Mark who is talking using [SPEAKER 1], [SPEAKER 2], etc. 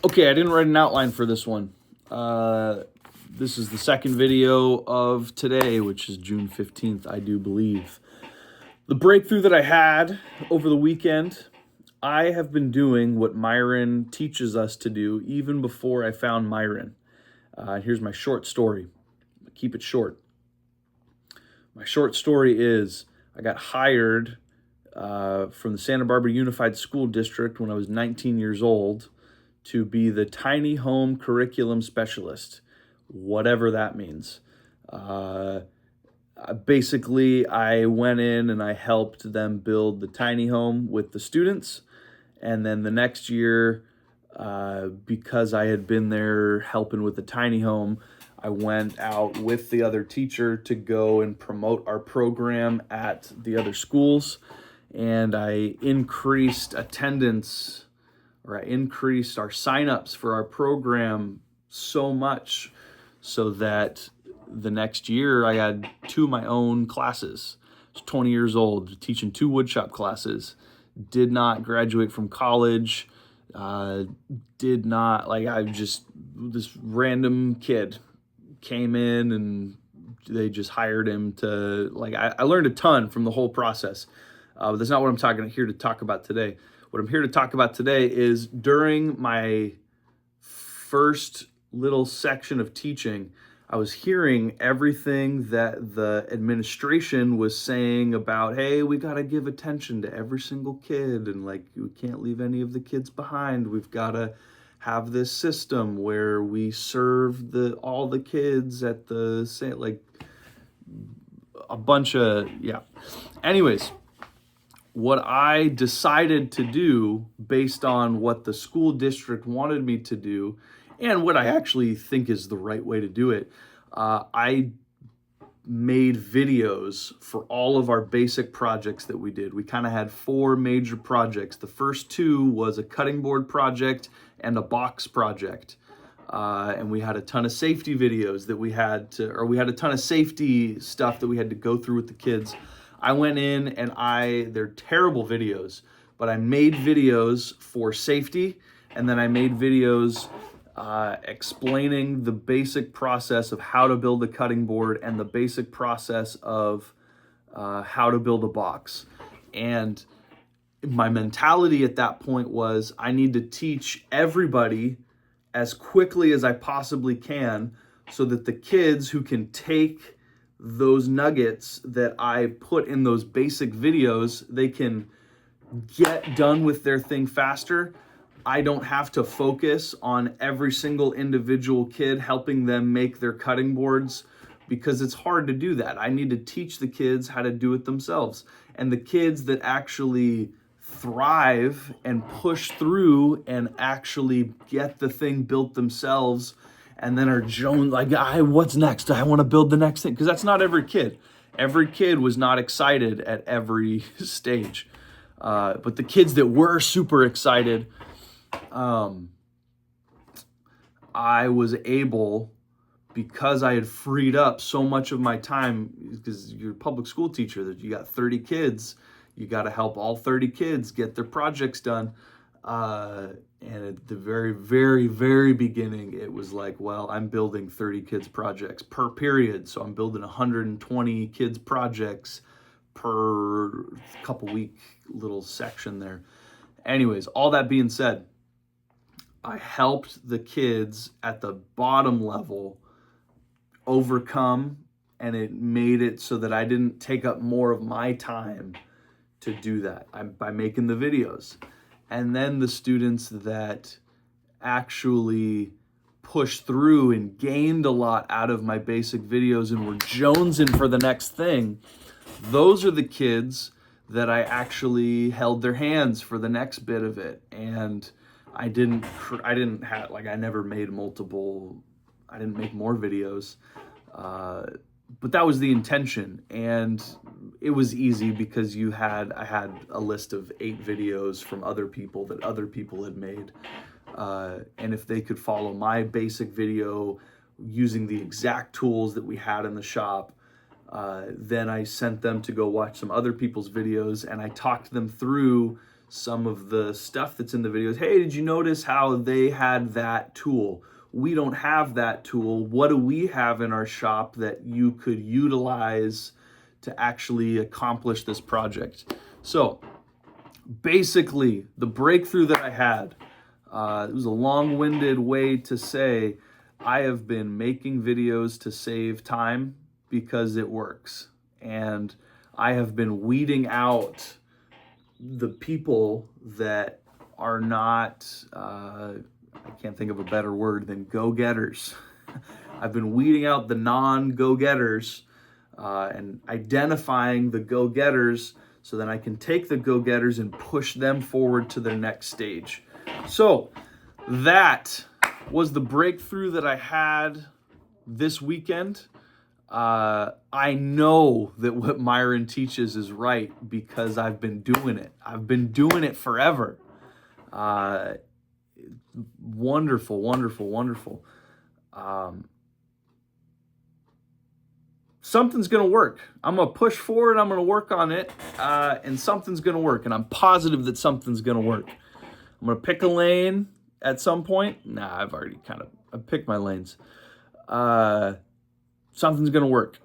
[SPEAKER 1] Okay, I didn't write an outline for this one. This is the second video of today, which is June 15th, I do believe. The breakthrough that I had over the weekend, I have been doing what Myron teaches us to do even before I found Myron. Here's my short story. Keep it short. My short story is I got hired from the Santa Barbara Unified School District when I was 19 years old to be the tiny home curriculum specialist, whatever that means. Basically, I went in and I helped them build the tiny home with the students. And then the next year, because I had been there helping with the tiny home, I went out with the other teacher to go and promote our program at the other schools. And I increased attendance, or I increased our signups for our program so much so that the next year I had two of my own classes. I was 20 years old, teaching two woodshop classes. Did not graduate from college. Did not, I just, this random kid came in and they just hired him to, I learned a ton from the whole process. But that's not what I'm here to talk about today. What I'm here to talk about today is during my first little section of teaching, I was hearing everything that the administration was saying about, hey, we got to give attention to every single kid, and we can't leave any of the kids behind. We've got to have this system where we serve all the kids at the same, a bunch of, yeah. Anyways, what I decided to do based on what the school district wanted me to do and what I actually think is the right way to do it, I made videos for all of our basic projects that we did. We kind of had four major projects. The first two was a cutting board project and a box project. And we had a ton of safety videos that we had a ton of safety stuff that we had to go through with the kids. I went in and they're terrible videos, but I made videos for safety, and then I made videos explaining the basic process of how to build a cutting board and the basic process of how to build a box. And my mentality at that point was I need to teach everybody as quickly as I possibly can so that the kids who can take those nuggets that I put in those basic videos, they can get done with their thing faster. I don't have to focus on every single individual kid helping them make their cutting boards because it's hard to do that. I need to teach the kids how to do it themselves. And the kids that actually thrive and push through and actually get the thing built themselves and then are Joan what's next? I want to build the next thing. Because that's not every kid. Every kid was not excited at every stage. But the kids that were super excited, I was able, because I had freed up so much of my time, because you're a public school teacher, that you got 30 kids, you got to help all 30 kids get their projects done. And at the very, very, very beginning, it was I'm building 30 kids projects per period. So I'm building 120 kids projects per couple week little section there. Anyways, all that being said, I helped the kids at the bottom level overcome, and it made it so that I didn't take up more of my time to do that by making the videos. And then the students that actually pushed through and gained a lot out of my basic videos and were jonesing for the next thing, those are the kids that I actually held their hands for the next bit of it. And I didn't have, I never made I didn't make more videos. But that was the intention, and it was easy because I had a list of 8 videos from other people that other people had made, and if they could follow my basic video using the exact tools that we had in the shop, then I sent them to go watch some other people's videos, and I talked them through some of the stuff that's in the videos. Hey, did you notice how they had that tool? We don't have that tool. What do we have in our shop that you could utilize to actually accomplish this project? So basically, the breakthrough that I had, it was a long-winded way to say I have been making videos to save time because it works. And I have been weeding out the people that are not, I can't think of a better word than go-getters. I've been weeding out the non-go-getters and identifying the go-getters so then I can take the go-getters and push them forward to their next stage. So that was the breakthrough that I had this weekend. I know that what Myron teaches is right because I've been doing it. I've been doing it forever. Wonderful, wonderful, wonderful. Something's going to work. I'm going to push forward. I'm going to work on it. And something's going to work. And I'm positive that something's going to work. I'm going to pick a lane at some point. Nah, I've already I picked my lanes. Something's going to work.